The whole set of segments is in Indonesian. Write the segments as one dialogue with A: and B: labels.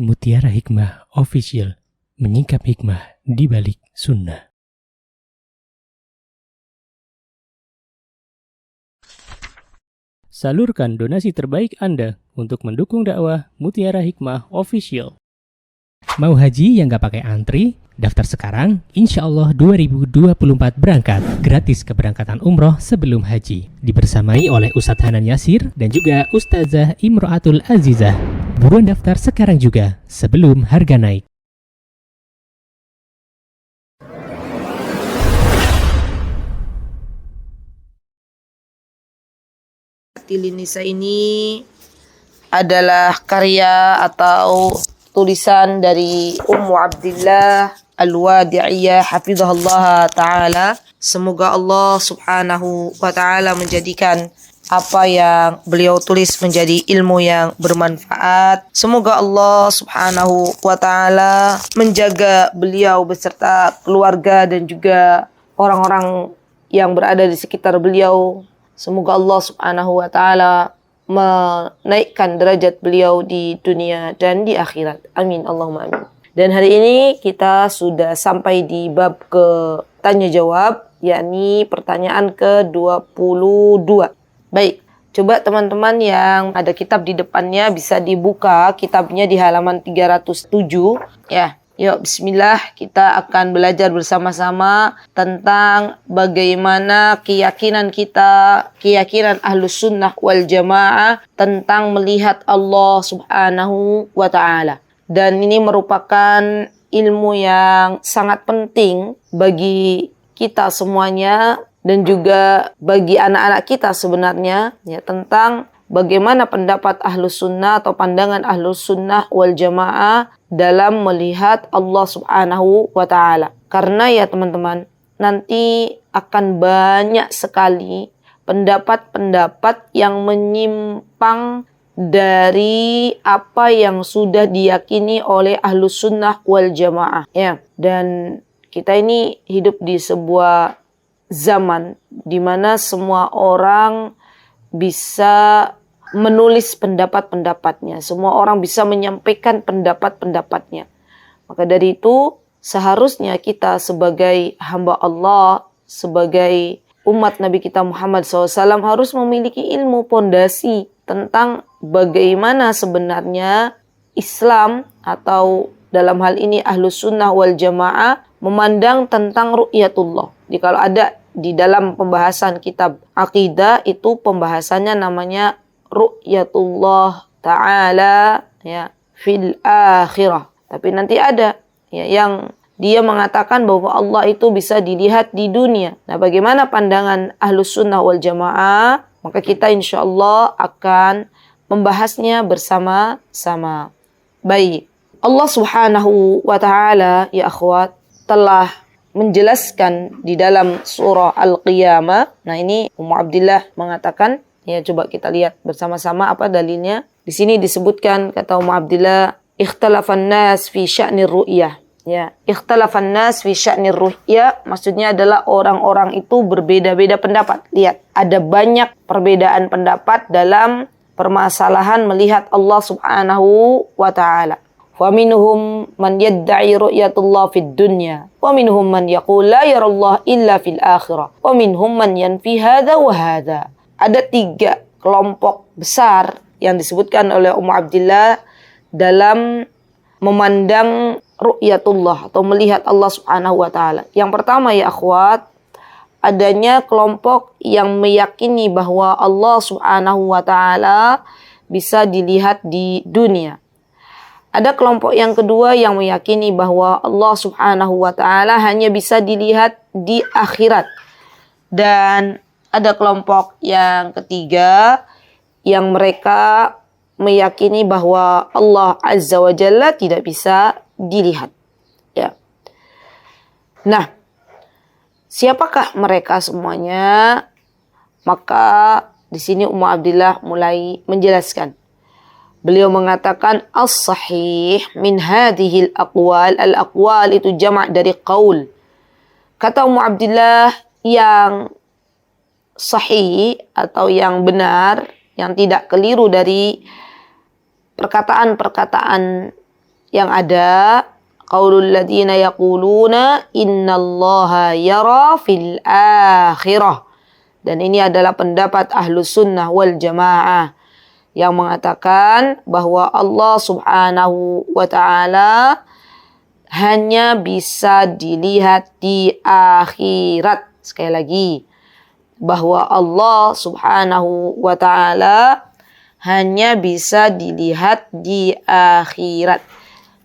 A: Mutiara Hikmah Official, menyingkap hikmah di balik sunnah. Salurkan donasi terbaik Anda untuk mendukung dakwah Mutiara Hikmah Official. Mau haji yang gak pakai antri? Daftar sekarang, insya Allah 2024 berangkat. Gratis keberangkatan umroh sebelum haji. Dibersamai oleh Ustadz Hanan Yasir dan juga Ustazah Imro'atul Azizah. Buruan daftar sekarang juga, sebelum harga naik.
B: Nisa ini adalah karya atau tulisan dari Ummu Abdillah Al-Wadi'iyah hafizahullah ta'ala. Semoga Allah subhanahu wa ta'ala menjadikan apa yang beliau tulis menjadi ilmu yang bermanfaat. Semoga Allah subhanahu wa ta'ala menjaga beliau beserta keluarga dan juga orang-orang yang berada di sekitar beliau. Semoga Allah subhanahu wa ta'ala menaikkan derajat beliau di dunia dan di akhirat. Amin. Allahumma amin. Dan hari ini kita sudah sampai di bab ke tanya jawab, yakni pertanyaan ke-22. Baik, coba teman-teman yang ada kitab di depannya bisa dibuka kitabnya di halaman 307. Ya, yuk bismillah, kita akan belajar bersama-sama tentang bagaimana keyakinan kita, keyakinan Ahlus Sunnah wal Jamaah tentang melihat Allah subhanahu wa ta'ala. Dan ini merupakan ilmu yang sangat penting bagi kita semuanya dan juga bagi anak-anak kita sebenarnya, ya, tentang bagaimana pendapat Ahlus Sunnah atau pandangan Ahlus Sunnah wal Jamaah dalam melihat Allah subhanahu wa ta'ala. Karena ya teman-teman, nanti akan banyak sekali pendapat-pendapat yang menyimpang dari apa yang sudah diyakini oleh Ahlus Sunnah wal Jamaah. Ya, dan kita ini hidup di sebuah zaman di mana semua orang bisa menulis pendapat-pendapatnya. Semua orang bisa menyampaikan pendapat-pendapatnya. Maka dari itu, seharusnya kita sebagai hamba Allah, sebagai umat Nabi kita Muhammad SAW harus memiliki ilmu pondasi tentang bagaimana sebenarnya Islam atau dalam hal ini Ahlus Sunnah wal Jamaah memandang tentang ru'yatullah. Jadi kalau ada di dalam pembahasan kitab akidah itu pembahasannya namanya ru'yatullah ta'ala, ya, fil akhirah. Tapi nanti ada, ya, yang dia mengatakan bahwa Allah itu bisa dilihat di dunia. Nah, bagaimana pandangan Ahlus Sunnah wal Jamaah? Maka kita insyaallah akan membahasnya bersama-sama. Baik. Allah subhanahu wa ta'ala, ya akhwat, telah menjelaskan di dalam surah Al-Qiyamah. Nah, ini Ummu Abdillah mengatakan, ya, coba kita lihat bersama-sama apa dalilnya. Di sini disebutkan, kata Ummu Abdillah, ikhtalafan nas fi sya'nir ru'yah. Ya, ikhtalafan nas fi sya'nir ru'yah maksudnya adalah orang-orang itu berbeda-beda pendapat. Lihat, ada banyak perbedaan pendapat dalam permasalahan melihat Allah subhanahu wa ta'ala. Wa minhum man yadda'i ru'yatullah fid dunya wa minhum man yaqul la yarallah illa fil akhirah wa minhum man yanfi hadza wa hadza. Ada 3 kelompok besar yang disebutkan oleh Ummu Abdillah dalam memandang ru'yatullah atau melihat Allah subhanahu wa ta'ala. Yang pertama, ya akhwat, adanya kelompok yang meyakini bahwa Allah subhanahu wa ta'ala bisa dilihat di dunia. Ada kelompok yang kedua yang meyakini bahwa Allah subhanahu wa ta'ala hanya bisa dilihat di akhirat. Dan ada kelompok yang ketiga yang mereka meyakini bahwa Allah azza wa jalla tidak bisa dilihat. Ya. Nah, siapakah mereka semuanya? Maka di sini Ummu Abdillah mulai menjelaskan. Beliau mengatakan as-sahih min hadhil aqwal. Al-aqwal itu jama' dari qaul. Kata Ummu Abdillah, yang sahih atau yang benar, yang tidak keliru dari perkataan-perkataan yang ada qaulul ladzina yaquluna innallaha yara fil akhirah. Dan ini adalah pendapat Ahlus Sunnah wal Jamaah yang mengatakan bahwa Allah Subhanahu wa taala hanya bisa dilihat di akhirat. Sekali lagi, bahwa Allah Subhanahu wa taala hanya bisa dilihat di akhirat.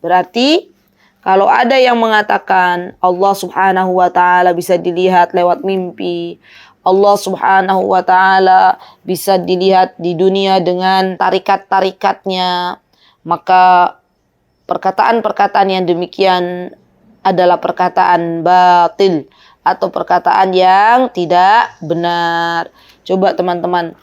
B: Berarti kalau ada yang mengatakan Allah Subhanahu wa taala bisa dilihat lewat mimpi, Allah Subhanahu wa taala bisa dilihat di dunia dengan tarikat-tarikatnya, maka perkataan-perkataan yang demikian adalah perkataan batil atau perkataan yang tidak benar. Coba teman-teman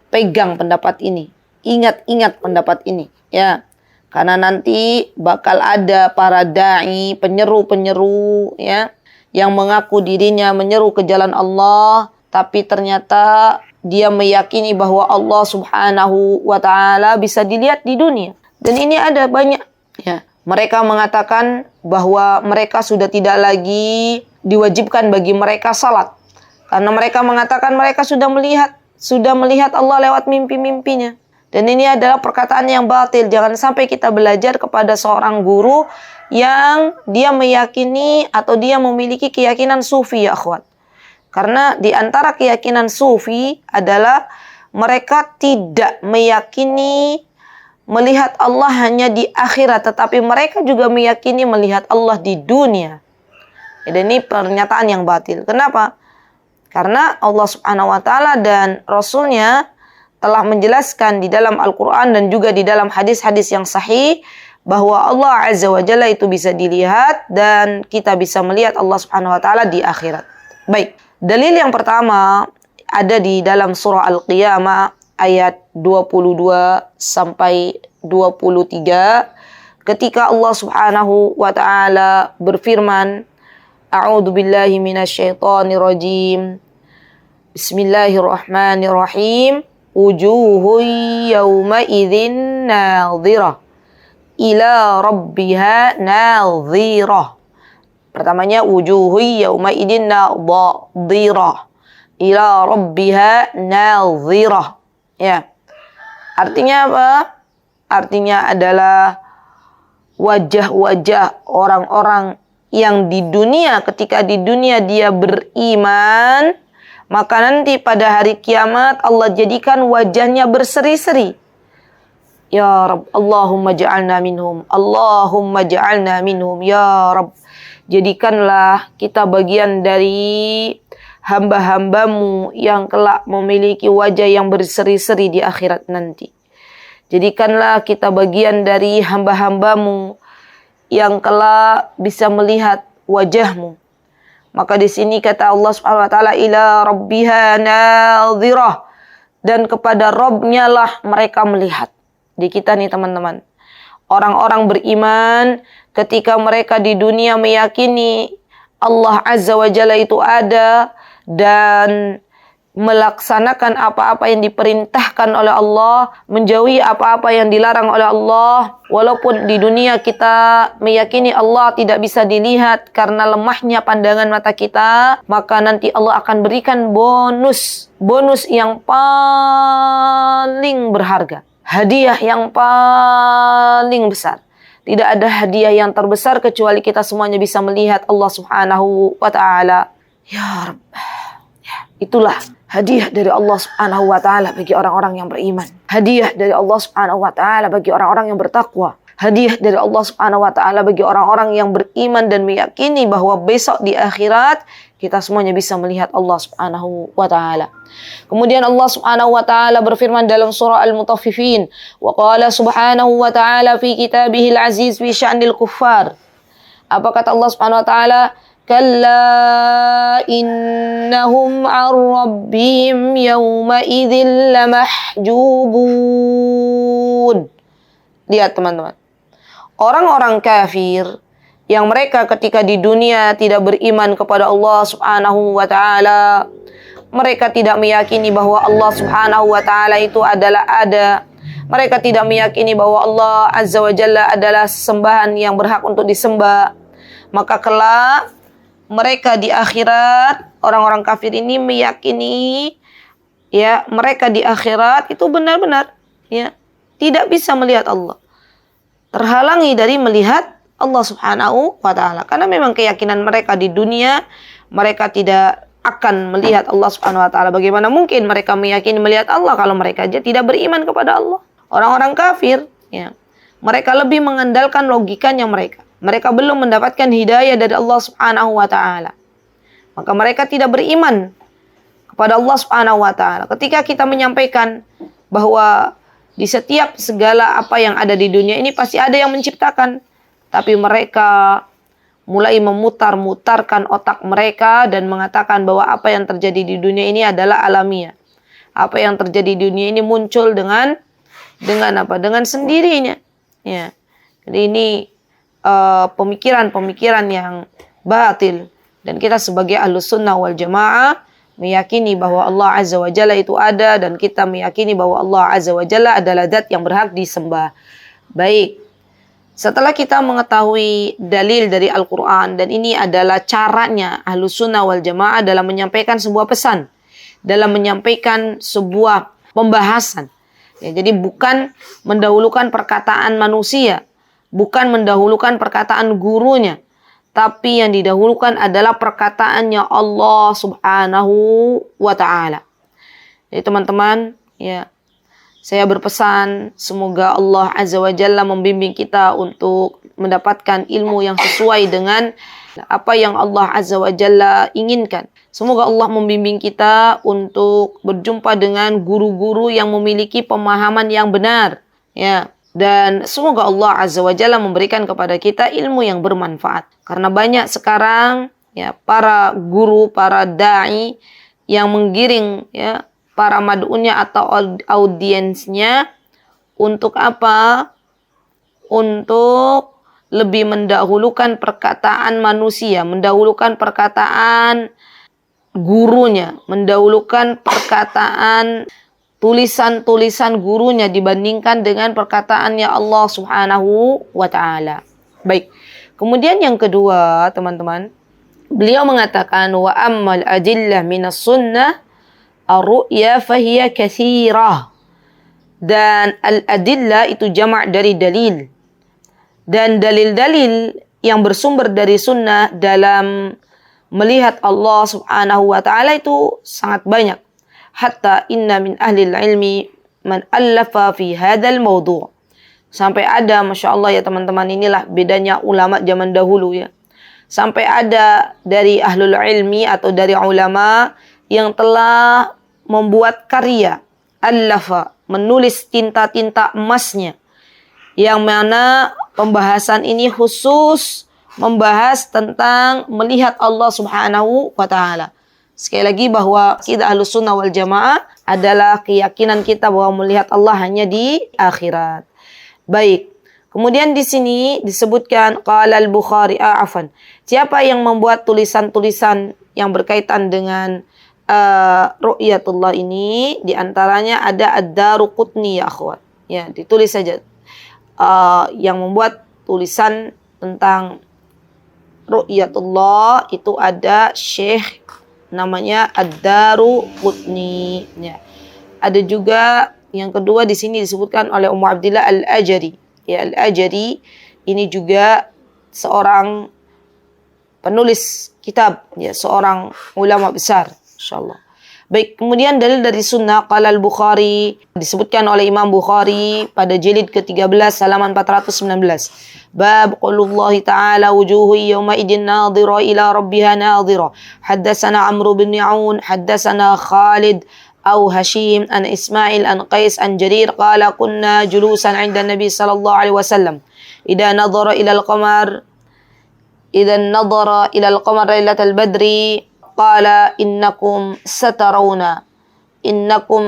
B: pegang pendapat ini. Ingat-ingat pendapat ini, ya. Karena nanti bakal ada para dai, penyeru-penyeru, ya, yang mengaku dirinya menyeru ke jalan Allah, tapi ternyata dia meyakini bahwa Allah Subhanahu wa taala bisa dilihat di dunia. Dan ini ada banyak, ya. Mereka mengatakan bahwa mereka sudah tidak lagi diwajibkan bagi mereka salat. Karena mereka mengatakan mereka sudah melihat Allah lewat mimpi-mimpinya. Dan ini adalah perkataan yang batil. Jangan sampai kita belajar kepada seorang guru yang dia meyakini atau dia memiliki keyakinan sufi, ya akhwat. Karena di antara keyakinan sufi adalah mereka tidak meyakini melihat Allah hanya di akhirat, tetapi mereka juga meyakini melihat Allah di dunia. Dan ini pernyataan yang batil. Kenapa? Karena Allah Subhanahu wa taala dan Rasulnya telah menjelaskan di dalam Al-Quran dan juga di dalam hadis-hadis yang sahih bahwa Allah Azza wa Jalla itu bisa dilihat dan kita bisa melihat Allah Subhanahu wa taala di akhirat. Baik, dalil yang pertama ada di dalam surah Al-Qiyamah ayat 22 sampai 23 ketika Allah Subhanahu wa taala berfirman, A'udzu billahi minasyaitonir rajim. Bismillahirrahmanirrahim. Wujuhun yawma idzin nadhirah ila rabbiha nadhirah. Pertamanya wujuhun yawma idzin nadhirah ila rabbiha nadhirah. Ya. Artinya apa? Artinya adalah wajah-wajah orang-orang yang di dunia, ketika di dunia dia beriman, maka nanti pada hari kiamat Allah jadikan wajahnya berseri-seri. Ya Rabb, Allahumma ja'alna minhum. Allahumma ja'alna minhum. Ya Rabb, jadikanlah kita bagian dari hamba-hambamu yang kelak memiliki wajah yang berseri-seri di akhirat nanti. Jadikanlah kita bagian dari hamba-hambamu yang kelak bisa melihat wajahmu. Maka di sini kata Allah Subhanahu wa taala ila rabbiha nadhirah, dan kepada Rabb-nya lah mereka melihat. Di kita nih teman-teman, orang-orang beriman ketika mereka di dunia meyakini Allah Azza wa Jalla itu ada dan melaksanakan apa-apa yang diperintahkan oleh Allah, menjauhi apa-apa yang dilarang oleh Allah. Walaupun di dunia kita meyakini Allah tidak bisa dilihat karena lemahnya pandangan mata kita, maka nanti Allah akan berikan bonus yang paling berharga, hadiah yang paling besar. Tidak ada hadiah yang terbesar kecuali kita semuanya bisa melihat Allah Subhanahu wa taala. Ya Rabb, itulah hadiah dari Allah Subhanahu wa taala bagi orang-orang yang beriman. Hadiah dari Allah Subhanahu wa taala bagi orang-orang yang bertakwa. Hadiah dari Allah Subhanahu wa taala bagi orang-orang yang beriman dan meyakini bahwa besok di akhirat kita semuanya bisa melihat Allah Subhanahu wa taala. Kemudian Allah Subhanahu wa taala berfirman dalam surah Al-Mutaffifin, wa qala subhanahu wa taala fi kitabihil aziz fi sya'nil kuffar. Apa kata Allah Subhanahu wa taala? Kalla innahum an rabbihim yawma idzin lamahjubun. Lihat teman-teman, orang-orang kafir yang mereka ketika di dunia tidak beriman kepada Allah Subhanahu wa taala, mereka tidak meyakini bahwa Allah Subhanahu wa taala itu adalah ada. Mereka tidak meyakini bahwa Allah Azza wa Jalla adalah sembahan yang berhak untuk disembah. Maka kelak mereka di akhirat, orang-orang kafir ini meyakini ya, mereka di akhirat itu benar-benar ya tidak bisa melihat Allah. Terhalangi dari melihat Allah Subhanahu wa taala. Karena memang keyakinan mereka di dunia, mereka tidak akan melihat Allah Subhanahu wa taala. Bagaimana mungkin mereka meyakini melihat Allah kalau mereka aja tidak beriman kepada Allah? Orang-orang kafir ya, mereka lebih mengandalkan logikanya mereka. Mereka belum mendapatkan hidayah dari Allah Subhanahu wa taala. Maka mereka tidak beriman kepada Allah Subhanahu wa taala. Ketika kita menyampaikan bahwa di setiap segala apa yang ada di dunia ini pasti ada yang menciptakan, tapi mereka mulai memutar-mutarkan otak mereka dan mengatakan bahwa apa yang terjadi di dunia ini adalah alamiah. Apa yang terjadi di dunia ini muncul dengan apa? Dengan sendirinya. Ya. Jadi ini pemikiran-pemikiran yang batil, dan kita sebagai Ahlus Sunnah wal Jamaah meyakini bahwa Allah Azza wa Jalla itu ada, dan kita meyakini bahwa Allah Azza wa Jalla adalah zat yang berhak disembah. Baik. Setelah kita mengetahui dalil dari Al-Quran, dan ini adalah caranya Ahlus Sunnah wal Jamaah dalam menyampaikan sebuah pesan, dalam menyampaikan sebuah pembahasan. Ya, jadi bukan mendahulukan perkataan manusia, bukan mendahulukan perkataan gurunya, tapi yang didahulukan adalah perkataannya Allah Subhanahu wa taala. Jadi teman-teman, ya, saya berpesan semoga Allah Azza wa Jalla membimbing kita untuk mendapatkan ilmu yang sesuai dengan apa yang Allah Azza wa Jalla inginkan. Semoga Allah membimbing kita untuk berjumpa dengan guru-guru yang memiliki pemahaman yang benar, ya. Dan semoga Allah Azza wa Jalla memberikan kepada kita ilmu yang bermanfaat. Karena banyak sekarang ya para guru, para dai yang menggiring ya para mad'unya atau audiensnya untuk apa? Untuk lebih mendahulukan perkataan manusia, mendahulukan perkataan gurunya, mendahulukan perkataan tulisan-tulisan gurunya dibandingkan dengan perkataannya Allah Subhanahu wa taala. Baik. Kemudian yang kedua, teman-teman, beliau mengatakan wa ammal adillah minas sunnah ar-ru'ya fahiya katsirah. Dan al-adillah itu jamak dari dalil. Dan dalil-dalil yang bersumber dari sunnah dalam melihat Allah Subhanahu wa taala itu sangat banyak. Hatta inna min ahli ilmi man allafa fi hadzal mawdu'. Sampai ada, Masya Allah ya teman-teman, inilah bedanya ulama zaman dahulu ya. Sampai ada dari ahlul ilmi atau dari ulama yang telah membuat karya, allafa, menulis tinta-tinta emasnya. Yang mana pembahasan ini khusus membahas tentang melihat Allah Subhanahu wa ta'ala. Sekali lagi bahwa kita Ahlus Sunnah wal Jamaah adalah keyakinan kita bahwa melihat Allah hanya di akhirat. Baik. Kemudian di sini disebutkan qala al-Bukhari siapa yang membuat tulisan-tulisan yang berkaitan dengan ru'yatullah ini, di antaranya ada Ad-Daruqutni ya akhwat. Ya, ditulis saja. Yang membuat tulisan tentang ru'yatullah itu ada Syekh namanya Ad-Daruqutni. Ya. Ada juga yang kedua di sini disebutkan oleh Ummu Abdillah Al-Ajari. Ya, Al-Ajari ini juga seorang penulis kitab, ya, seorang ulama besar, insyaallah. Baik, kemudian dalil dari sunnah qala al-Bukhari disebutkan oleh Imam Bukhari pada jilid ke-13 halaman 419. Bab qaulullahi ta'ala wujuhu yawma idin nadhira ila rabbiha nadhira. Haddatsana Amr bin Aun, haddatsana Khalid أو هشيم عن إسماعيل عن قيس عن جرير قال كنا جلوسا عند النبي صلى الله عليه وسلم إذا نظر إلى القمر ليلة البدر قال إنكم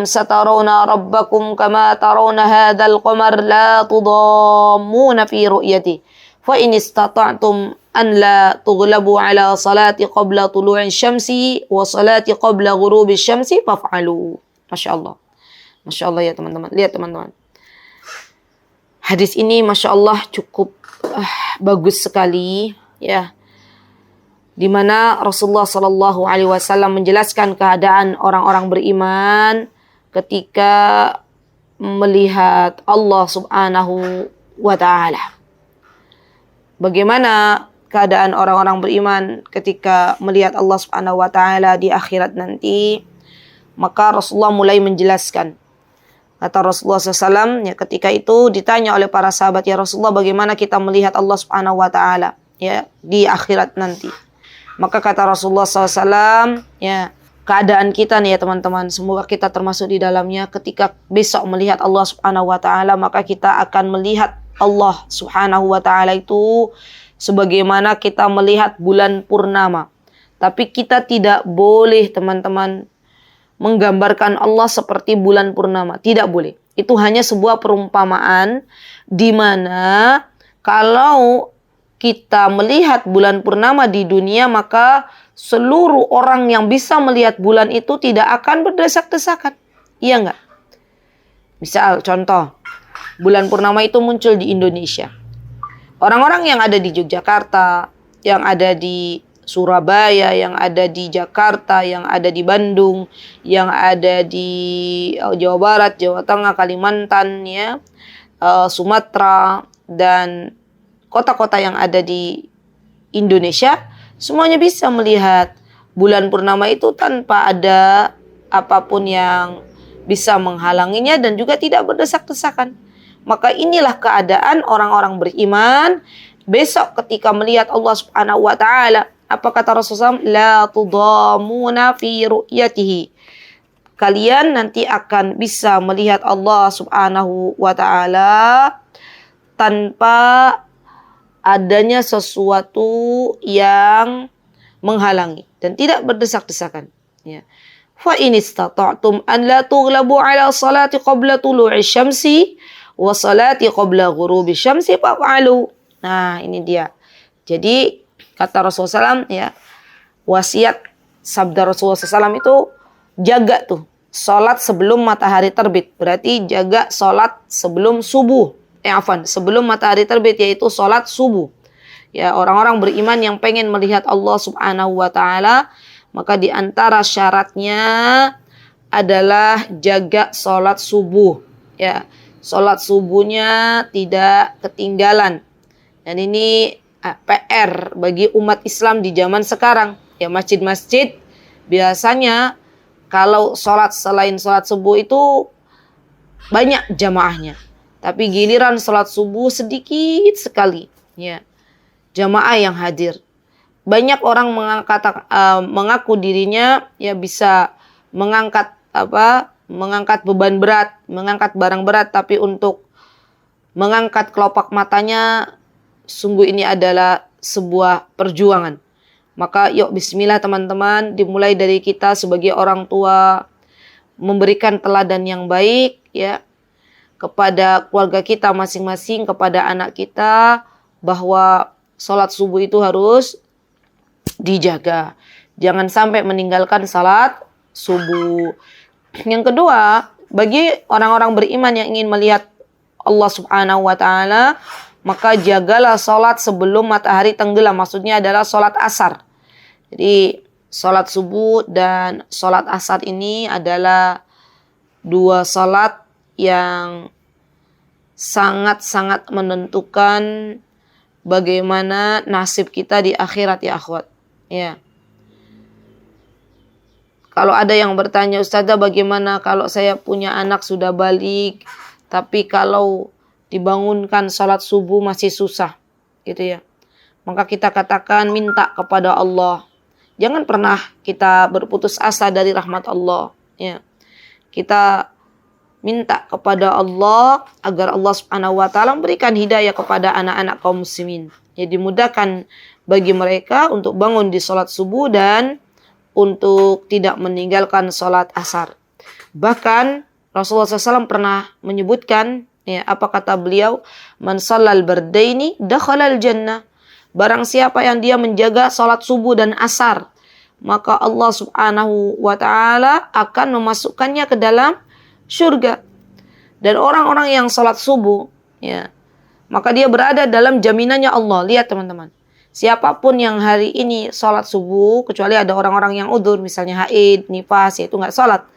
B: سترون ربكم كما ترون هذا القمر لا تضامون في رؤيته فإن استطعتم أن لا تغلبوا على صلاة قبل طلوع الشمس وصلاة قبل غروب الشمس فافعلوا. Masya Allah. Masya Allah ya teman-teman. Lihat teman-teman. Hadis ini Masya Allah cukup bagus sekali, ya, di mana Rasulullah Shallallahu Alaihi Wasallam menjelaskan keadaan orang-orang beriman ketika melihat Allah Subhanahu wa Ta'ala. Bagaimana keadaan orang-orang beriman ketika melihat Allah Subhanahu wa Ta'ala di akhirat nanti? Maka Rasulullah mulai menjelaskan. Kata Rasulullah SAW, ya, ketika itu ditanya oleh para sahabat, ya Rasulullah, bagaimana kita melihat Allah Subhanahu wa Ta'ala, ya, di akhirat nanti? Maka kata Rasulullah SAW, ya, keadaan kita nih ya teman-teman, semoga kita termasuk di dalamnya, ketika besok melihat Allah Subhanahu wa Ta'ala, maka kita akan melihat Allah Subhanahu wa Ta'ala itu sebagaimana kita melihat bulan purnama. Tapi kita tidak boleh teman-teman menggambarkan Allah seperti bulan purnama. Tidak boleh. Itu hanya sebuah perumpamaan di mana kalau kita melihat bulan purnama di dunia, maka seluruh orang yang bisa melihat bulan itu tidak akan berdesak-desakan. Iya enggak? Misal contoh, bulan purnama itu muncul di Indonesia. Orang-orang yang ada di Yogyakarta, yang ada di Surabaya, yang ada di Jakarta, yang ada di Bandung, yang ada di Jawa Barat, Jawa Tengah, Kalimantan, ya, Sumatera, dan kota-kota yang ada di Indonesia, semuanya bisa melihat bulan purnama itu tanpa ada apapun yang bisa menghalanginya dan juga tidak berdesak-desakan. Maka inilah keadaan orang-orang beriman besok ketika melihat Allah Subhanahu wa Ta'ala. Apa kata Rasulullah? La tudamuna fi ru'yatihi. Kalian nanti akan bisa melihat Allah Subhanahu wa Ta'ala tanpa adanya sesuatu yang menghalangi dan tidak berdesak-desakan. Ya. Fa in istata'tum an la tughlabu ala salati qabla tulu'i syamsi wa salati qabla ghurubi syamsi fa'alu. Nah, ini dia. Jadi kata Rasulullah SAW, ya, wasiat sabda Rasulullah SAW itu jaga tuh sholat sebelum matahari terbit. Berarti jaga sholat sebelum subuh. Sebelum matahari terbit, yaitu sholat subuh. Ya, orang-orang beriman yang pengen melihat Allah Subhanahu wa Ta'ala, maka di antara syaratnya adalah jaga sholat subuh. Ya, sholat subuhnya tidak ketinggalan. Dan ini PR bagi umat Islam di zaman sekarang. Ya, masjid-masjid biasanya kalau sholat selain sholat subuh itu banyak jamaahnya. Tapi giliran sholat subuh sedikit sekali, ya, jamaah yang hadir. Banyak orang mengaku dirinya ya bisa mengangkat beban berat, mengangkat barang berat, tapi untuk mengangkat kelopak matanya sungguh ini adalah sebuah perjuangan. Maka yuk bismillah teman-teman, dimulai dari kita sebagai orang tua memberikan teladan yang baik, ya, kepada keluarga kita masing-masing, kepada anak kita, bahwa sholat subuh itu harus dijaga. Jangan sampai meninggalkan sholat subuh. Yang kedua, bagi orang-orang beriman yang ingin melihat Allah Subhanahu wa Ta'ala, maka jagalah sholat sebelum matahari tenggelam. Maksudnya adalah sholat asar. Jadi sholat subuh dan sholat asar ini adalah dua sholat yang sangat-sangat menentukan bagaimana nasib kita di akhirat, ya akhwat. Ya. Kalau ada yang bertanya, Ustazah, bagaimana kalau saya punya anak sudah balik, tapi kalau dibangunkan sholat subuh masih susah, gitu ya. Maka kita katakan minta kepada Allah. Jangan pernah kita berputus asa dari rahmat Allah. Ya. Kita minta kepada Allah agar Allah Subhanahu wa Ta'ala memberikan hidayah kepada anak-anak kaum muslimin. Ya, dimudahkan bagi mereka untuk bangun di sholat subuh dan untuk tidak meninggalkan sholat asar. Bahkan Rasulullah SAW pernah menyebutkan, ya, apa kata beliau? Man shallal bardaini dakhalal jannah. Barang siapa yang dia menjaga sholat subuh dan asar, maka Allah Subhanahu wa Ta'ala akan memasukkannya ke dalam surga. Dan orang-orang yang sholat subuh, ya, maka dia berada dalam jaminannya Allah. Lihat teman-teman, siapapun yang hari ini sholat subuh, kecuali ada orang-orang yang udzur, misalnya haid, nifas, yaitu nggak sholat.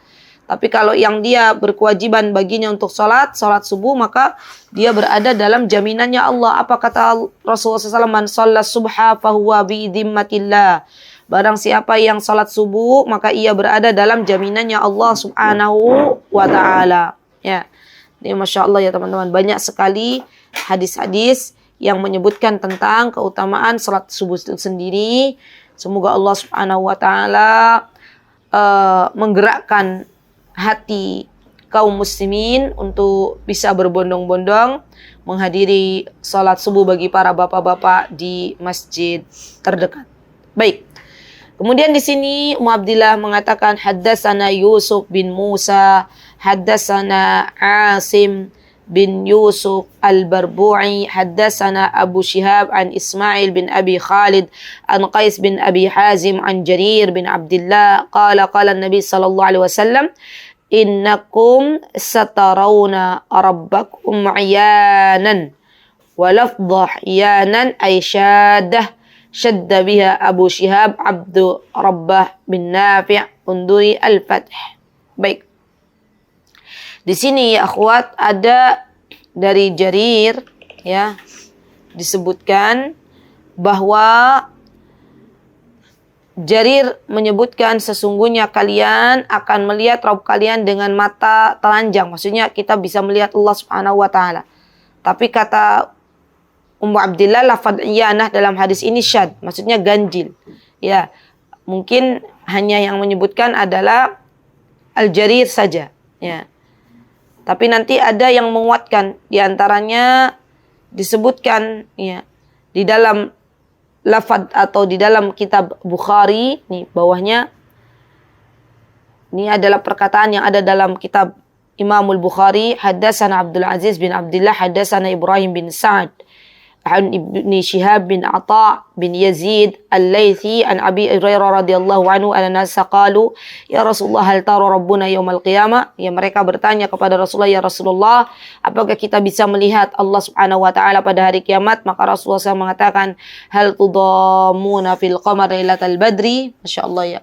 B: Tapi kalau yang dia berkewajiban baginya untuk sholat subuh, maka dia berada dalam jaminannya Allah. Apa kata Rasulullah SAW? Man sholat subha fahuwa bi'idhimmatillah. Barang siapa yang sholat subuh, maka ia berada dalam jaminannya Allah subhanahu wa ta'ala. Ya, ini Masya Allah ya teman-teman. Banyak sekali hadis-hadis yang menyebutkan tentang keutamaan sholat subuh itu sendiri. Semoga Allah subhanahu wa ta'ala menggerakkan hati kaum muslimin untuk bisa berbondong-bondong menghadiri sholat subuh bagi para bapak-bapak di masjid terdekat. Baik. Kemudian di sini Abdillah mengatakan haddatsana Yusuf bin Musa, haddatsana Asim bin Yusuf al-Barbu'i, haddatsana Abu Shihab an Ismail bin Abi Khalid an Qais bin Abi Hazim an Jarir bin Abdullah qala Nabi sallallahu alaihi wasallam innakum satarawna rabbakum iyanan wa lafdhah iyanan ay syaddah syadda biha Abu Shihab Abdu Rabbah bin Nafi' unduri al-Fath. Baik. Di sini ya akhwat ada dari Jarir ya disebutkan bahwa Jarir menyebutkan sesungguhnya kalian akan melihat Rabb kalian dengan mata telanjang. Maksudnya kita bisa melihat Allah Subhanahu wa taala. Tapi kata Ummu Abdillah lafaz iyanah dalam hadis ini syad, maksudnya ganjil. Ya, mungkin hanya yang menyebutkan adalah Al-Jarir saja, ya. Tapi nanti ada yang menguatkan, di antaranya disebutkan ya di dalam lafaz atau di dalam kitab Bukhari, nih bawahnya. Ini adalah perkataan yang ada dalam kitab Imamul Bukhari, haddatsana Abdul Aziz bin Abdullah, haddatsana Ibrahim bin Sa'ad an Ibni Shihab bin Atha bin Yazid al-Laythi an Abi Hurairah radhiyallahu anhu anna nasa qalu ya Rasulullah hal tara rabbuna yaumal qiyamah. Ya, mereka bertanya kepada Rasulullah, ya Rasulullah, apakah kita bisa melihat Allah Subhanahu wa taala pada hari kiamat? Maka Rasulullah SAW mengatakan hal tudamuna fil qamar lailatal badri. Masya Allah ya.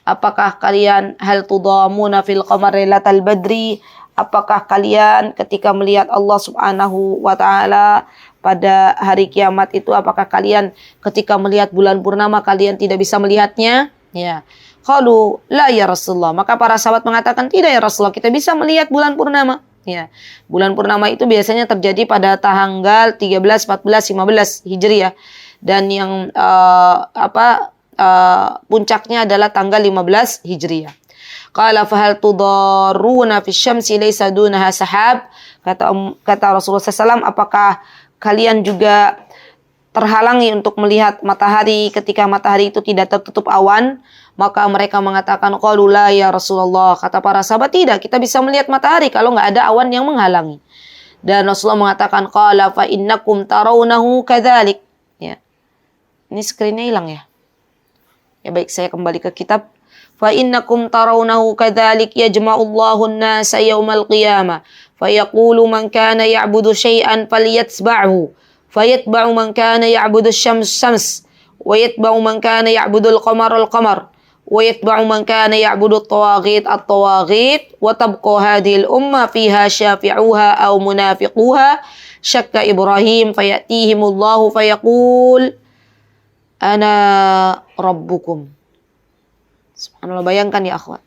B: Apakah kalian hal tudamuna fil qamar lailatal badri? Apakah kalian ketika melihat Allah Subhanahu wa taala pada hari kiamat itu, apakah kalian ketika melihat bulan purnama kalian tidak bisa melihatnya? Ya. Qalu la ya Rasulullah. Maka para sahabat mengatakan, tidak ya Rasulullah, kita bisa melihat bulan purnama. Ya. Bulan purnama itu biasanya terjadi pada tanggal 13, 14, 15 Hijriah. Dan yang puncaknya adalah tanggal 15 Hijriah. Qala fahal tudarruna fi syamsi laysa dunaha sahab. Kata Rasulullah SAW, apakah kalian juga terhalangi untuk melihat matahari ketika matahari itu tidak tertutup awan? Maka mereka mengatakan qalu la ya Rasulullah. Kata para sahabat, tidak, kita bisa melihat matahari kalau nggak ada awan yang menghalangi. Dan Rasulullah mengatakan qala fa innakum tarawnahu kadzalik. Ya. Ini screen-nya hilang ya. Ya baik, saya kembali ke kitab. Fa innakum tarawnahu kadzalik yajma'ullahu an-nasa yaumal qiyamah. Fayaqulu man kana ya'budu syai'an falyatba'hu fayatba'u man kana ya'budu syams wa yatba'u man kana ya'budu al-qamar wa yatba'u man kana ya'budu at-tawaghit wa tabqa hadhihi al-umma fiha syafi'uha aw munafiquha syakka Ibrahim fayatihimullahu fayaqul ana rabbukum. Subhanallah, bayangkan ya akhwat.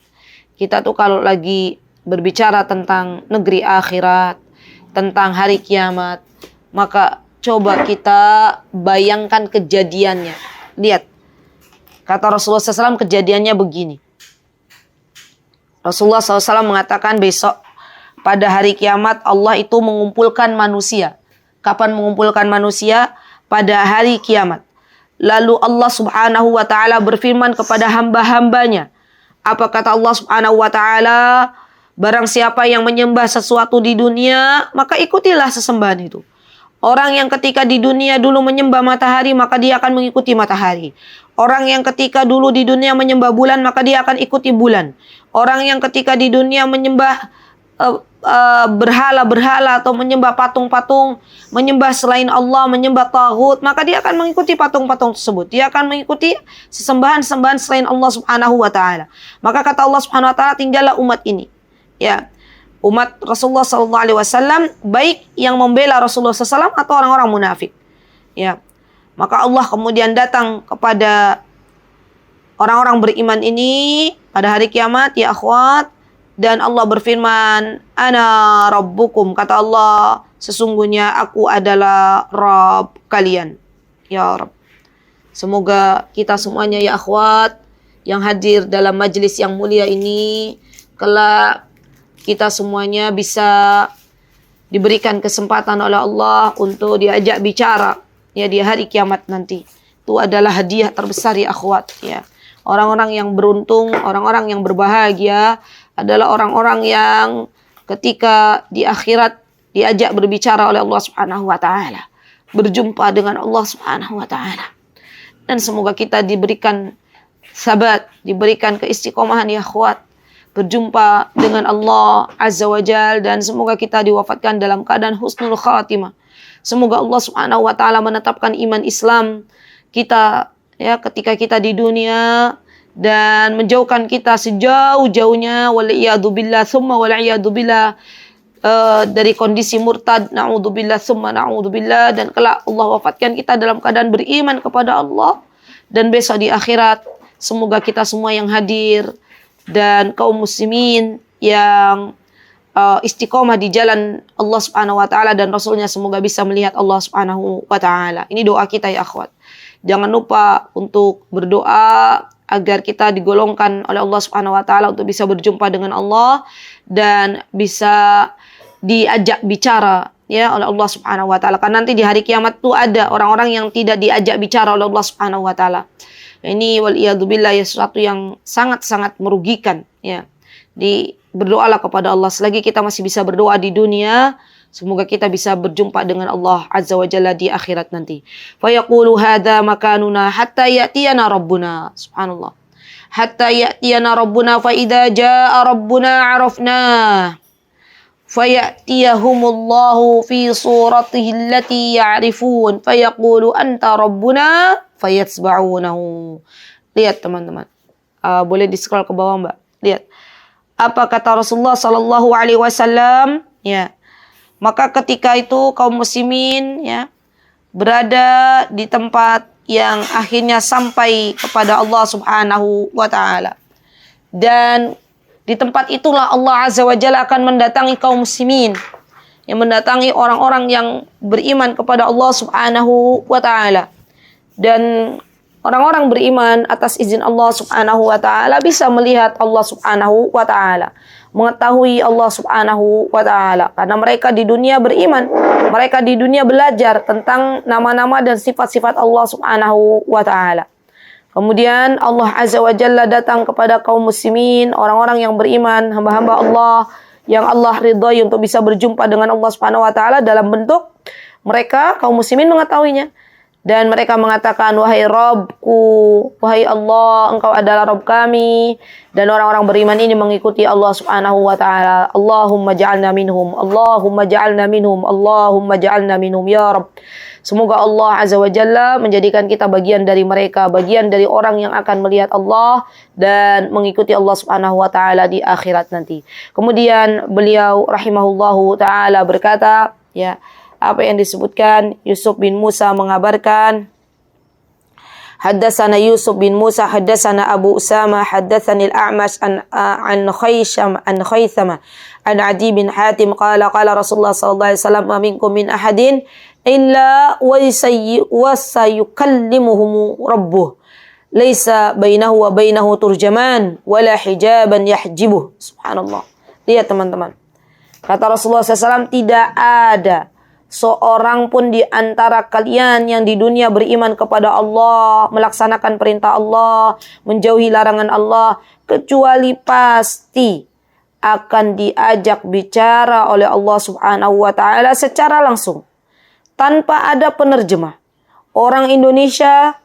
B: Kita tuh kalau lagi berbicara tentang negeri akhirat, tentang hari kiamat, maka coba kita bayangkan kejadiannya. Lihat, kata Rasulullah SAW kejadiannya begini. Rasulullah SAW mengatakan besok pada hari kiamat Allah itu mengumpulkan manusia. Kapan mengumpulkan manusia? Pada hari kiamat. Lalu Allah Subhanahu wa taala berfirman kepada hamba-hambanya. Apa kata Allah Subhanahu wa taala? Barang siapa yang menyembah sesuatu di dunia, maka ikutilah sesembahan itu. Orang yang ketika di dunia dulu menyembah matahari, maka dia akan mengikuti matahari. Orang yang ketika dulu di dunia menyembah bulan, maka dia akan ikuti bulan. Orang yang ketika di dunia menyembah berhala-berhala atau menyembah patung-patung, menyembah selain Allah, menyembah taghut, maka dia akan mengikuti patung-patung tersebut. Dia akan mengikuti sesembahan-sembahan selain Allah Subhanahu wa taala. Maka kata Allah Subhanahu wa taala, tinggallah umat ini. Ya. Umat Rasulullah sallallahu alaihi wasallam, baik yang membela Rasulullah sallallahu alaihi wasallam atau orang-orang munafik. Ya. Maka Allah kemudian datang kepada orang-orang beriman ini pada hari kiamat, ya akhwat, dan Allah berfirman, "Ana rabbukum," kata Allah, sesungguhnya aku adalah Rabb kalian. Ya Rabb. Semoga kita semuanya, ya akhwat, yang hadir dalam majelis yang mulia ini, kelak kita semuanya bisa diberikan kesempatan oleh Allah untuk diajak bicara ya di hari kiamat nanti. Itu adalah hadiah terbesar, ya akhwat, ya. Orang-orang yang beruntung, orang-orang yang berbahagia adalah orang-orang yang ketika di akhirat diajak berbicara oleh Allah Subhanahu wa taala, berjumpa dengan Allah Subhanahu wa taala. Dan semoga kita diberikan sabat, diberikan keistiqomahan, ya akhwat, berjumpa dengan Allah Azza wa Jal, dan semoga kita diwafatkan dalam keadaan husnul khatimah. Semoga Allah Subhanahu wa taala menetapkan iman Islam kita ya ketika kita di dunia dan menjauhkan kita sejauh-jauhnya waliyadzubillah tsumma waliyadzubillah dari kondisi murtad, naudzubillah tsumma naudzubillah, dan kelak Allah wafatkan kita dalam keadaan beriman kepada Allah, dan besok di akhirat semoga kita semua yang hadir dan kaum muslimin yang istiqomah di jalan Allah Subhanahu wa taala dan Rasulnya, semoga bisa melihat Allah Subhanahu wa taala. Ini doa kita, ya akhwat. Jangan lupa untuk berdoa agar kita digolongkan oleh Allah Subhanahu wa taala untuk bisa berjumpa dengan Allah dan bisa diajak bicara ya oleh Allah Subhanahu wa taala. Karena nanti di hari kiamat itu ada orang-orang yang tidak diajak bicara oleh Allah Subhanahu wa taala. Ini waliyadzubillah ya, sesuatu yang sangat-sangat merugikan ya. Berdoalah kepada Allah selagi kita masih bisa berdoa di dunia, semoga kita bisa berjumpa dengan Allah Azza wa Jalla di akhirat nanti. Fa yaqulu hadza makanuna hatta ya'tiyana rabbuna. Subhanallah. Hatta ya'tiyana rabbuna fa idza jaa rabbuna 'arafna. Fa ya'tiyahumullahu fi suratihi allati ya'rifun fa yaqulu anta rabbuna fayatsba'unahu. Lihat teman-teman. Boleh di-scroll ke bawah, Mbak. Lihat. Apa kata Rasulullah sallallahu alaihi wasallam? Ya. Maka ketika itu kaum muslimin ya berada di tempat yang akhirnya sampai kepada Allah Subhanahu wa taala. Dan di tempat itulah Allah Azza wa Jalla akan mendatangi kaum muslimin, yang mendatangi orang-orang yang beriman kepada Allah Subhanahu wa taala. Dan orang-orang beriman atas izin Allah Subhanahu wa taala bisa melihat Allah Subhanahu wa taala, mengetahui Allah Subhanahu wa taala, karena mereka di dunia beriman, mereka di dunia belajar tentang nama-nama dan sifat-sifat Allah Subhanahu wa taala. Kemudian Allah Azza wa Jalla datang kepada kaum muslimin, orang-orang yang beriman, hamba-hamba Allah yang Allah ridhai untuk bisa berjumpa dengan Allah Subhanahu wa taala dalam bentuk mereka kaum muslimin mengetahuinya. Dan mereka mengatakan, wahai Rabbku, wahai Allah, engkau adalah Rabb kami. Dan orang-orang beriman ini mengikuti Allah Subhanahu wa ta'ala. Allahumma ja'alna minhum, Allahumma ja'alna minhum, Allahumma ja'alna minhum, ya Rabb. Semoga Allah Azza wa Jalla menjadikan kita bagian dari mereka, bagian dari orang yang akan melihat Allah dan mengikuti Allah Subhanahu wa ta'ala di akhirat nanti. Kemudian beliau rahimahullahu ta'ala berkata, ya, apa yang disebutkan, Yusuf bin Musa mengabarkan, Haddatsana Yusuf bin Musa, haddatsana Abu Usama, haddatsani al-A'mash an Khaythama an Adi bin Hatim qala Rasulullah sallallahu alaihi wasallam ma minkum min ahadin illa wa sayukallimuhum rabbuh laisa bainahu wa bainahu turjaman wala hijaban yahjibuh. Subhanallah. Lihat teman-teman. Kata Rasulullah SAW, tidak ada seorang pun di antara kalian yang di dunia beriman kepada Allah, melaksanakan perintah Allah, menjauhi larangan Allah, kecuali pasti akan diajak bicara oleh Allah Subhanahu wa ta'ala secara langsung, tanpa ada penerjemah. Orang Indonesia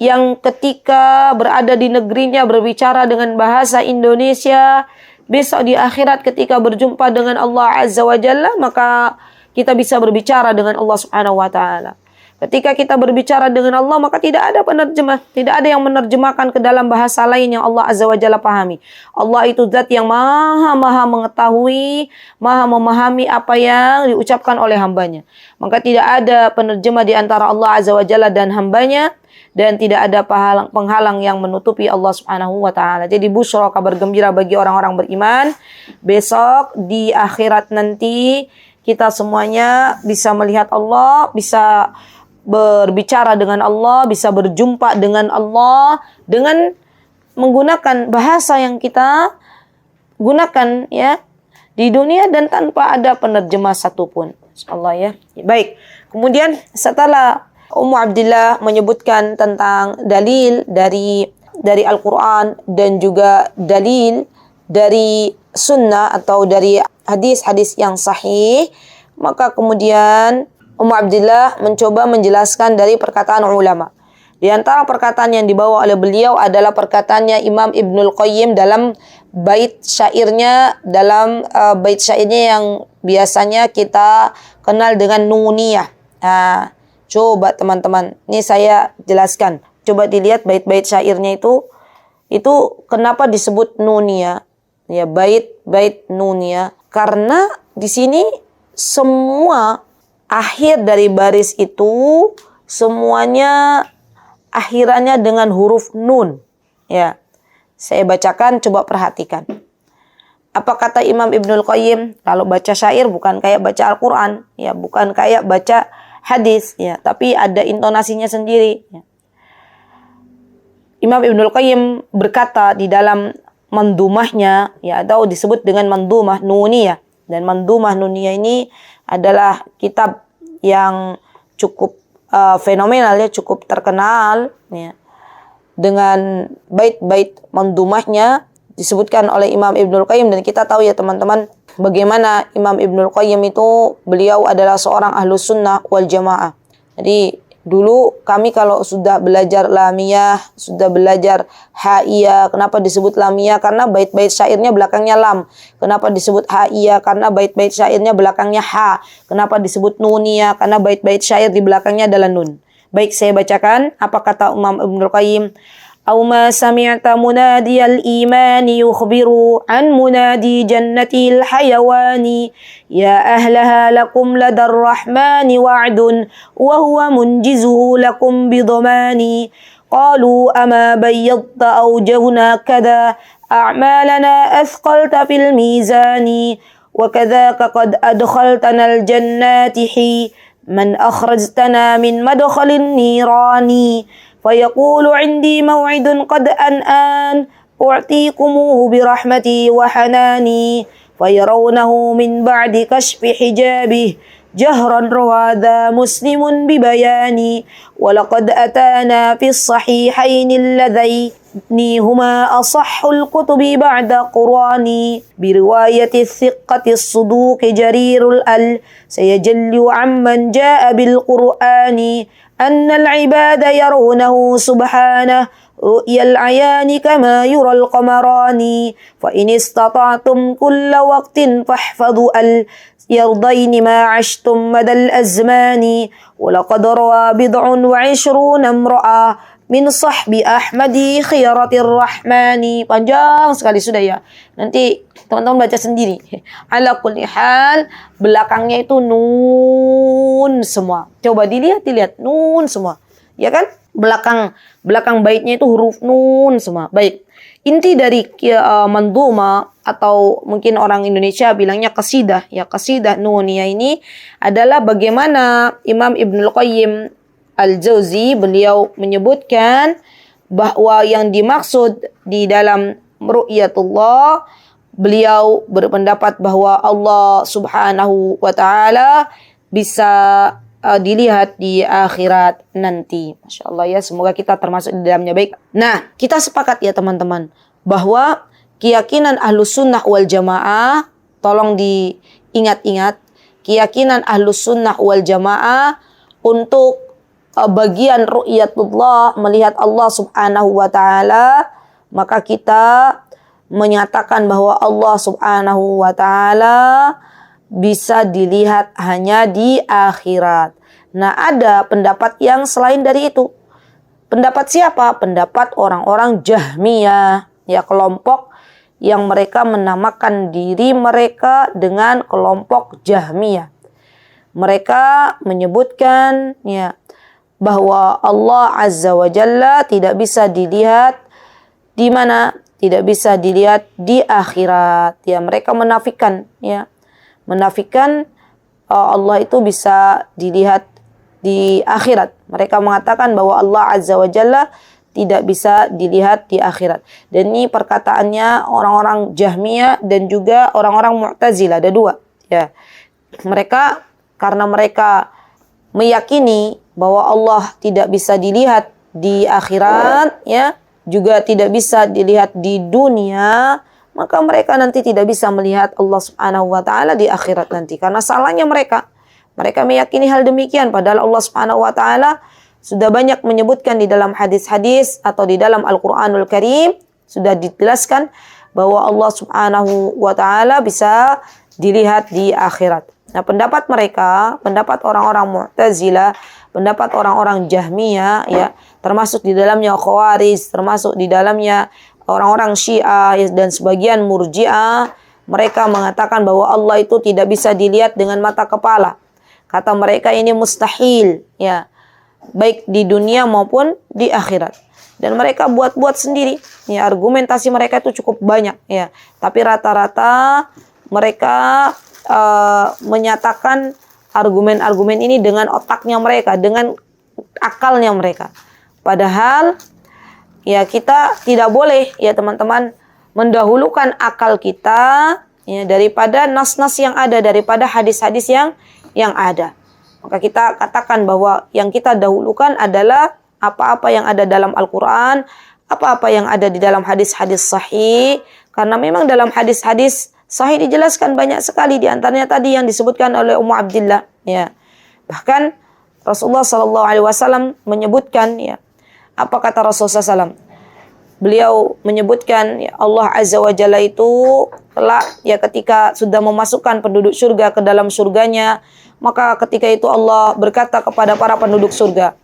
B: yang ketika berada di negerinya berbicara dengan bahasa Indonesia, besok di akhirat ketika berjumpa dengan Allah Azza wa Jalla, maka kita bisa berbicara dengan Allah Subhanahu wa taala. Ketika kita berbicara dengan Allah, maka tidak ada penerjemah, tidak ada yang menerjemahkan ke dalam bahasa lain yang Allah Azza wa Jalla pahami. Allah itu zat yang maha mengetahui, maha memahami apa yang diucapkan oleh hambanya. Maka tidak ada penerjemah di antara Allah Azza wa Jalla dan hambanya, dan tidak ada penghalang yang menutupi Allah Subhanahu wa taala. Jadi busyra, kabar gembira bagi orang-orang beriman, besok di akhirat nanti kita semuanya bisa melihat Allah, bisa berbicara dengan Allah, bisa berjumpa dengan Allah dengan menggunakan bahasa yang kita gunakan ya di dunia dan tanpa ada penerjemah satupun. Insyaallah ya. Baik. Kemudian setelah Ummu Abdillah menyebutkan tentang dalil dari Al-Quran dan juga dalil dari sunnah atau dari hadis-hadis yang sahih, maka kemudian Ummu Abdillah mencoba menjelaskan dari perkataan ulama. Di antara perkataan yang dibawa oleh beliau adalah perkataannya Imam Ibnul Qayyim dalam bait syairnya yang biasanya kita kenal dengan nuniyah. Nah, coba teman-teman, ini saya jelaskan. Coba dilihat bait-bait syairnya itu kenapa disebut nuniyah? Ya, bait nuniyah karena di sini semua akhir dari baris itu semuanya akhirannya dengan huruf nun. Ya, saya bacakan, coba perhatikan. Apa kata Imam Ibnul Qayyim? Kalau baca syair bukan kayak baca Al-Quran, ya, bukan kayak baca hadis, ya, tapi ada intonasinya sendiri. Ya. Imam Ibnul Qayyim berkata di dalam mandumahnya, ya, atau disebut dengan mandumah nuniyah. Dan mandumah nuniyah ini adalah kitab yang cukup fenomenal ya, cukup terkenal ya. Dengan bait-bait mandumahnya disebutkan oleh Imam Ibnul Qayyim, dan kita tahu ya teman-teman bagaimana Imam Ibnul Qayyim itu, beliau adalah seorang ahlus sunnah wal jamaah. Jadi dulu kami kalau sudah belajar lamiyah, sudah belajar haiyah, kenapa disebut lamiyah? Karena bait-bait syairnya belakangnya lam. Kenapa disebut haiyah? Karena bait-bait syairnya belakangnya ha. Kenapa disebut nuniyah? Karena bait-bait syair di belakangnya adalah nun. Baik, saya bacakan apa kata Imam Ibnul Qayyim. أو ما سمعت منادي الإيمان يخبر عن منادي جنة الحيوان يا أهلها لكم لدى الرحمن وعد وهو منجزه لكم بضمان قالوا أما بيضت أوجهنا كذا أعمالنا أثقلت في الميزان وكذاك قد أدخلتنا الجنات حي من أخرجتنا من مدخل النيران فيقول عندي موعد قد أنآن أعطيكموه برحمتي وحناني فيرونه من بعد كشف حجابه جهرا روى ذا مسلم ببياني ولقد أتانا في الصحيحين اللذين هما أصح الكتب بعد قراني برواية الثقة الصدوق جرير سيجل عمن جاء بالقرآن أن العباد يرونه سبحانه رؤيا العيان كما يرى القمران فإن استطعتم كل وقت فاحفظوا اليرضين ما عشتم مدى الأزمان ولقد روى 29 امرأة min sahbi Ahmadi khiyaratir rahmani. Panjang sekali sudah ya. Nanti teman-teman baca sendiri. Ala kulli hal, belakangnya itu nun semua. Coba dilihat nun semua. Ya kan? Belakang baitnya itu huruf nun semua. Baik. Inti dari manduma atau mungkin orang Indonesia bilangnya qasidah. Ya, qasidah nuniyah ini adalah bagaimana Imam Ibnul Qayyim Al-Jauzi beliau menyebutkan bahwa yang dimaksud di dalam ru'yatullah, beliau berpendapat bahwa Allah Subhanahu wa taala bisa dilihat di akhirat nanti. Masya Allah ya, semoga kita termasuk di dalamnya. Baik. Nah, kita sepakat ya teman-teman bahwa keyakinan Ahlus Sunnah wal Jamaah, tolong diingat-ingat, keyakinan Ahlus Sunnah wal Jamaah untuk bagian ru'yatullah, melihat Allah Subhanahu wa taala, maka kita menyatakan bahwa Allah Subhanahu wa taala bisa dilihat hanya di akhirat. Nah, ada pendapat yang selain dari itu. Pendapat siapa? Pendapat orang-orang Jahmiyah, ya, kelompok yang mereka menamakan diri mereka dengan kelompok Jahmiyah. Mereka menyebutkan, ya, bahwa Allah Azza wa Jalla tidak bisa dilihat di mana? Tidak bisa dilihat di akhirat. Ya, mereka menafikan, ya. Menafikan Allah itu bisa dilihat di akhirat. Mereka mengatakan bahwa Allah Azza wa Jalla tidak bisa dilihat di akhirat. Dan ini perkataannya orang-orang Jahmiyah dan juga orang-orang Mu'tazilah, ada dua, ya. Mereka, karena mereka meyakini bahwa Allah tidak bisa dilihat di akhirat, ya, juga tidak bisa dilihat di dunia, maka mereka nanti tidak bisa melihat Allah Subhanahu wa taala di akhirat nanti. Karena salahnya mereka meyakini hal demikian, padahal Allah Subhanahu wa taala sudah banyak menyebutkan di dalam hadis-hadis atau di dalam Al-Qur'anul Karim, sudah dijelaskan bahwa Allah Subhanahu wa taala bisa dilihat di akhirat. Nah, pendapat mereka, pendapat orang-orang Mu'tazilah, pendapat orang-orang Jahmiyah, ya, termasuk di dalamnya Khawarij, termasuk di dalamnya orang-orang Syiah dan sebagian Murji'ah, mereka mengatakan bahwa Allah itu tidak bisa dilihat dengan mata kepala. Kata mereka ini mustahil, ya, baik di dunia maupun di akhirat. Dan mereka buat-buat sendiri, ya, argumentasi mereka itu cukup banyak, ya. Tapi rata-rata mereka menyatakan argumen-argumen ini dengan otaknya mereka, dengan akalnya mereka. Padahal, ya, kita tidak boleh, ya teman-teman, mendahulukan akal kita, ya, daripada nas-nas yang ada, daripada hadis-hadis yang ada. Maka kita katakan bahwa yang kita dahulukan adalah apa-apa yang ada dalam Al-Quran, apa-apa yang ada di dalam hadis-hadis sahih. Karena memang dalam hadis-hadis sahih dijelaskan banyak sekali, di antaranya tadi yang disebutkan oleh Ummu Abdillah, ya. Bahkan Rasulullah SAW menyebutkan, ya, apa kata Rasulullah SAW? Beliau menyebutkan, ya, Allah Azza wa Jalla itu telah, ya, ketika sudah memasukkan penduduk surga ke dalam surganya, maka ketika itu Allah berkata kepada para penduduk surga,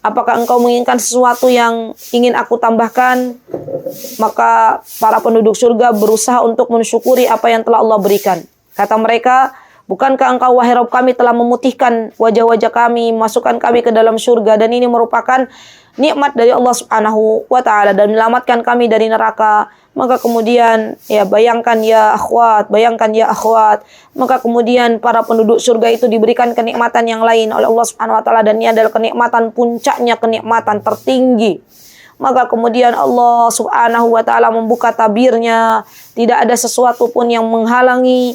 B: apakah engkau menginginkan sesuatu yang ingin aku tambahkan? Maka para penduduk surga berusaha untuk mensyukuri apa yang telah Allah berikan. Kata mereka, bukankah engkau wahai Rabb kami telah memutihkan wajah-wajah kami, masukkan kami ke dalam surga, dan ini merupakan nikmat dari Allah Subhanahu wa taala dan menyelamatkan kami dari neraka. Maka kemudian, ya, bayangkan ya akhwat, maka kemudian para penduduk surga itu diberikan kenikmatan yang lain oleh Allah Subhanahu wa taala, dan ini adalah kenikmatan puncaknya, kenikmatan tertinggi. Maka kemudian Allah Subhanahu wa taala membuka tabirnya, tidak ada sesuatu pun yang menghalangi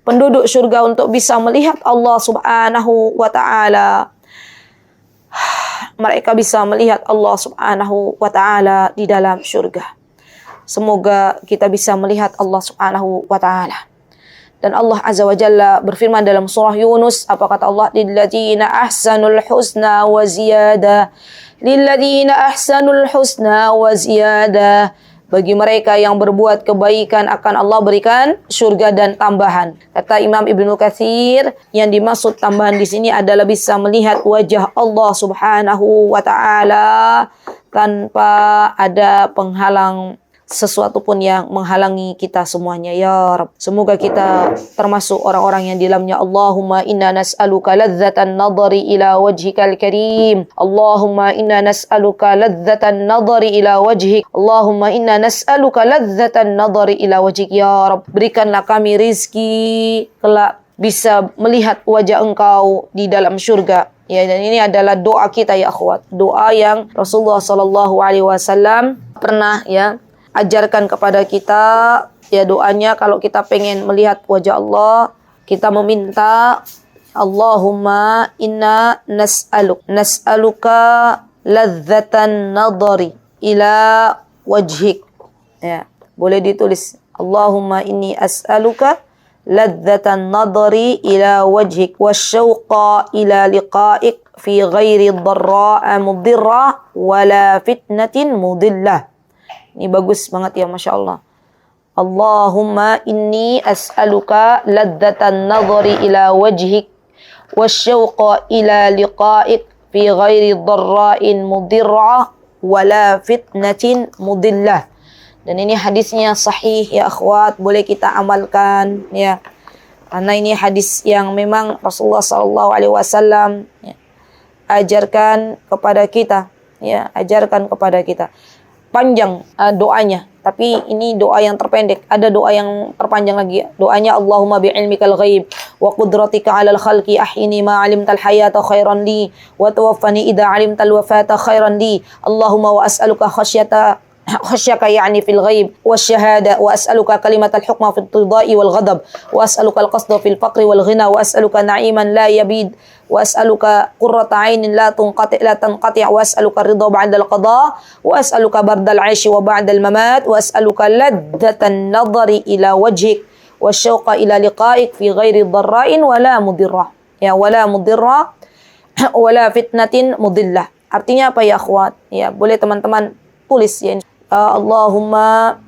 B: penduduk surga untuk bisa melihat Allah Subhanahu wa taala. Mereka bisa melihat Allah Subhanahu wa taala di dalam surga. Semoga kita bisa melihat Allah Subhanahu wa taala. Dan Allah Azza wa Jalla berfirman dalam surah Yunus, apa kata Allah? Lilladzina ahsanul husna wa ziyadah. Lilladzina ahsanul husna wa ziyadah. Bagi mereka yang berbuat kebaikan akan Allah berikan surga dan tambahan. Kata Imam Ibnu Katsir, yang dimaksud tambahan di sini adalah bisa melihat wajah Allah Subhanahu wa taala tanpa ada penghalang, sesuatu pun yang menghalangi kita semuanya, ya Rabb. Semoga kita termasuk orang-orang yang di dalamnya Allahumma inna nas'aluka ladzatan nadhari ila wajhikal karim. Allahumma inna nas'aluka ladzatan nadhari ila wajhik. Allahumma inna nas'aluka ladzatan nadhari ila wajhik, ya Rabb. Berikanlah kami rizki kelak bisa melihat wajah Engkau di dalam surga. Ya, dan ini adalah doa kita, ya akhwat. Doa yang Rasulullah SAW pernah, ya, ajarkan kepada kita, ya, doanya kalau kita pengen melihat wajah Allah, kita meminta Allahumma inna nas'aluka ladzatan nadhari ila wajhik. Ya, boleh ditulis Allahumma inni as'aluka ladzatan nadhari ila wajhik wasyauqa ila liqa'ik fi ghairi dharra'a mudirra wala fitnatin mudillah. Ini bagus banget, ya, Masya Allah. Allahumma inni as'aluka ladzatan nadhari ila wajhik wasyauqa ila liqa'ik fi ghairi dharra'in mudirrah wala fitnatin mudillah. Dan ini hadisnya sahih ya akhwat, boleh kita amalkan ya. Karena ini hadis yang memang Rasulullah SAW ya, ajarkan kepada kita ya, ajarkan kepada kita. Panjang doanya, tapi ini doa yang terpendek. Ada doa yang terpanjang lagi. Doanya Allahumma bi'ilmikal ghaib wa qudratika 'alal khalqi ahyini ma 'alimtal hayata khairan li wa tawaffani idza 'alimtal wafata khairan li. Allahumma wa as'aluka خشيك يعني في الغيب والشهادة وأسألك كلمة الحكمة في الرضاء والغضب وأسألك القصد في الفقر والغنى وأسألك نعيما لا يبيد وأسألك قرة عين لا تنقطع وأسألك الرضا بعد القضاء وأسألك برد العيش وبعد الممات وأسألك لذة النظر إلى وجهك والشوق إلى لقائك في غير ضراء ولا مضرة ya wala mudhirra wala fitnatin mudillah. Artinya apa ya akhwat? Ya, boleh teman-teman tulis ya. Allahumma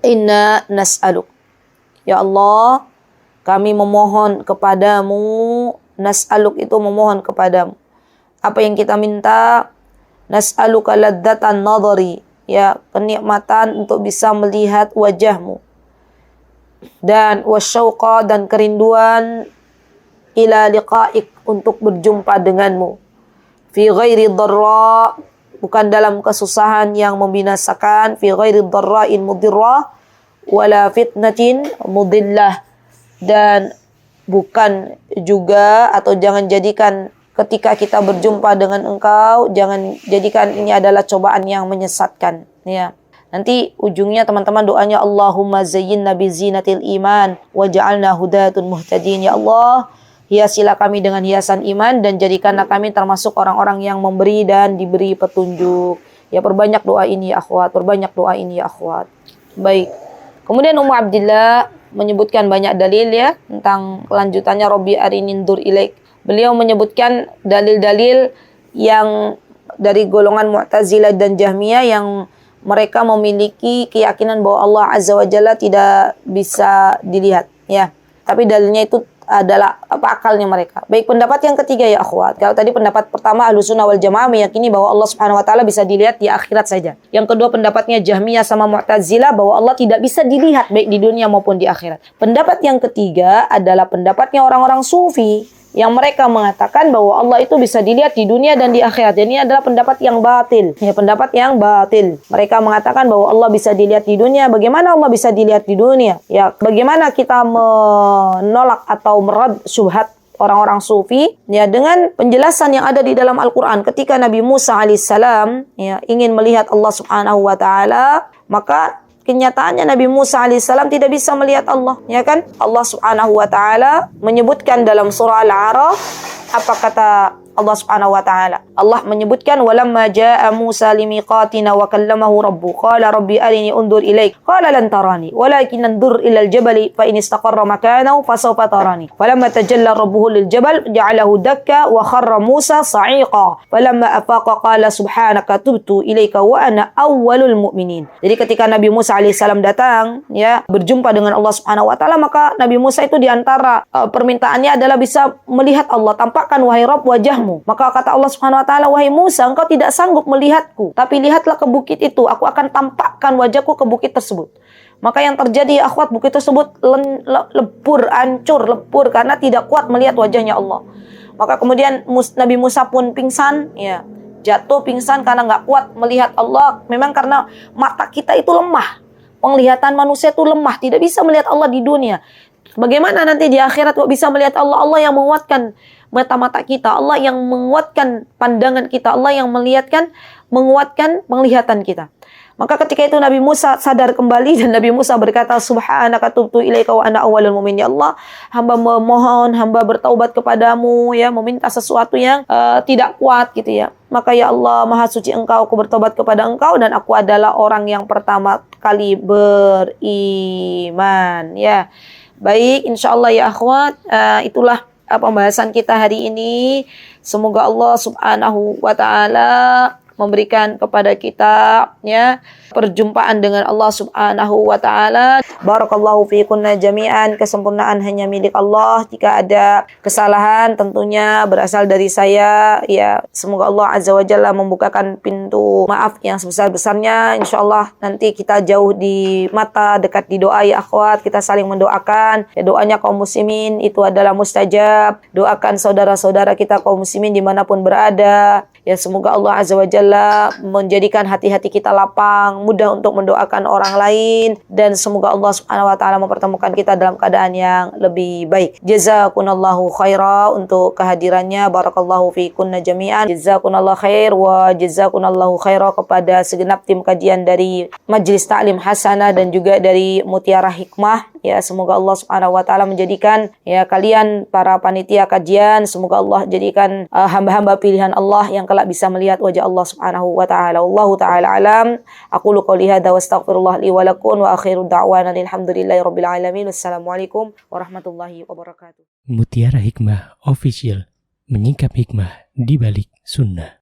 B: inna nas'aluk. Ya Allah, kami memohon kepadamu. Nas'aluk itu memohon kepadamu. Apa yang kita minta? Nas'aluka ladzatan nadhari. Ya, kenikmatan untuk bisa melihat wajahmu. Dan wasyauqa, dan kerinduan ila liqa'ik, untuk berjumpa denganmu. Fi ghairi dharra, bukan dalam kesusahan yang membinasakan. Fi ghairi dharra'in mudirrah wala fitnatin mudillah, dan bukan juga atau jangan jadikan ketika kita berjumpa dengan engkau, jangan jadikan ini adalah cobaan yang menyesatkan ya. Nanti ujungnya teman-teman doanya Allahumma zayyinna bi zinatil iman waj'alna hudatun muhtadin. Ya Allah, hiasilah kami dengan hiasan iman dan jadikanlah kami termasuk orang-orang yang memberi dan diberi petunjuk. Ya, perbanyak doa ini ya akhwat, perbanyak doa ini ya akhwat. Baik. Kemudian Ummu Abdillah menyebutkan banyak dalil ya tentang kelanjutannya Rabbi arini ndur ilaik. Beliau menyebutkan dalil-dalil yang dari golongan Mu'tazilah dan Jahmiyah yang mereka memiliki keyakinan bahwa Allah Azza wa Jalla tidak bisa dilihat ya. Tapi dalilnya itu adalah apa akalnya mereka. Baik, pendapat yang ketiga ya akhwat. Kalau tadi pendapat pertama Ahlussunnah wal Jamaah meyakini bahwa Allah Subhanahu wa taala bisa dilihat di akhirat saja. Yang kedua pendapatnya Jahmiyah sama Mu'tazilah bahwa Allah tidak bisa dilihat baik di dunia maupun di akhirat. Pendapat yang ketiga adalah pendapatnya orang-orang sufi yang mereka mengatakan bahwa Allah itu bisa dilihat di dunia dan di akhirat. Dan ini adalah pendapat yang batil. Ya, pendapat yang batil. Mereka mengatakan bahwa Allah bisa dilihat di dunia. Bagaimana Allah bisa dilihat di dunia? Ya, bagaimana kita menolak atau merad syubhat orang-orang sufi ya dengan penjelasan yang ada di dalam Al-Qur'an. Ketika Nabi Musa alaihissalam ya ingin melihat Allah Subhanahu wa taala, maka kenyataannya Nabi Musa alaihissalam tidak bisa melihat Allah, ya kan? Allah Subhanahu wa taala menyebutkan dalam surah Al-A'raf, apa kata Allah Subhanahu wa taala? Allah menyebutkan walamma jaa Musa limiqatina wa kallamahu rabbuh qala rabbi arini undur ilaik qala lan tarani walakin andur ila al-jabali fa in istaqarra makanahu fasawfa tarani falamma tajalla rabbuhu lil-jabal ja'alahu dakka wa kharra Musa sa'iqa falamma afaqa qala subhanaka tubtu ilaika wa ana awwalul mu'minin. Jadi ketika Nabi Musa alaihissalam datang ya berjumpa dengan Allah Subhanahu wa taala, maka Nabi Musa itu diantara permintaannya adalah bisa melihat Allah. Tampakkan wahai Rabb wajahmu. Maka kata Allah Subhanahu wa taala, wahai Musa, engkau tidak sanggup melihatku, tapi lihatlah ke bukit itu, aku akan tampakkan wajahku ke bukit tersebut. Maka yang terjadi ya akhwat, bukit tersebut lebur karena tidak kuat melihat wajahnya Allah. Maka kemudian Nabi Musa pun pingsan ya, jatuh pingsan karena nggak kuat melihat Allah. Memang karena mata kita itu lemah, penglihatan manusia itu lemah, tidak bisa melihat Allah di dunia. Bagaimana nanti di akhirat kok bisa melihat Allah? Allah yang menguatkan mata-mata kita, Allah yang menguatkan pandangan kita, Allah yang menguatkan penglihatan kita. Maka ketika itu Nabi Musa sadar kembali dan Nabi Musa berkata, subhanaka tubtu ilaika wa ana awwalul mu'minin. Ya Allah, hamba memohon, hamba bertaubat kepadamu ya, meminta sesuatu yang tidak kuat gitu ya. Maka ya Allah, maha suci engkau, aku bertobat kepada engkau dan aku adalah orang yang pertama kali beriman ya. Baik, insyaallah ya akhwat, itulah pembahasan kita hari ini. Semoga Allah Subhanahu wa taala memberikan kepada kita ya perjumpaan dengan Allah Subhanahu wa taala. Barakallahu fiikunna jami'an. Kesempurnaan hanya milik Allah. Jika ada kesalahan tentunya berasal dari saya ya. Semoga Allah Azza wa Jalla membukakan pintu maaf yang sebesar-besarnya. Insyaallah nanti kita jauh di mata, dekat di doa ya akhwat. Kita saling mendoakan. Ya, doanya kaum muslimin itu adalah mustajab. Doakan saudara-saudara kita kaum muslimin dimanapun berada. Ya semoga Allah Azza wa Jalla menjadikan hati-hati kita lapang, mudah untuk mendoakan orang lain, dan semoga Allah Subhanahu wa taala mempertemukan kita dalam keadaan yang lebih baik. Jazakunallahu khaira untuk kehadirannya. Barakallahu fiikunna jami'an. Jazakunallahu khair wa jazakunallahu khaira kepada segenap tim kajian dari Majelis Ta'lim Hasanah dan juga dari Mutiara Hikmah. Ya semoga Allah Subhanahu wa taala menjadikan ya kalian para panitia kajian, semoga Allah jadikan hamba-hamba pilihan Allah yang kelak bisa melihat wajah Allah Subhanahu wa taala. Wallahu taala alam. Aqulu qouli hadza wa astaghfirullah li wa lakum wa akhiru da'wana alhamdulillahirabbil alamin. Wassalamualaikum warahmatullahi wabarakatuh.
A: Mutiara Hikmah Official, menyingkap hikmah di balik sunnah.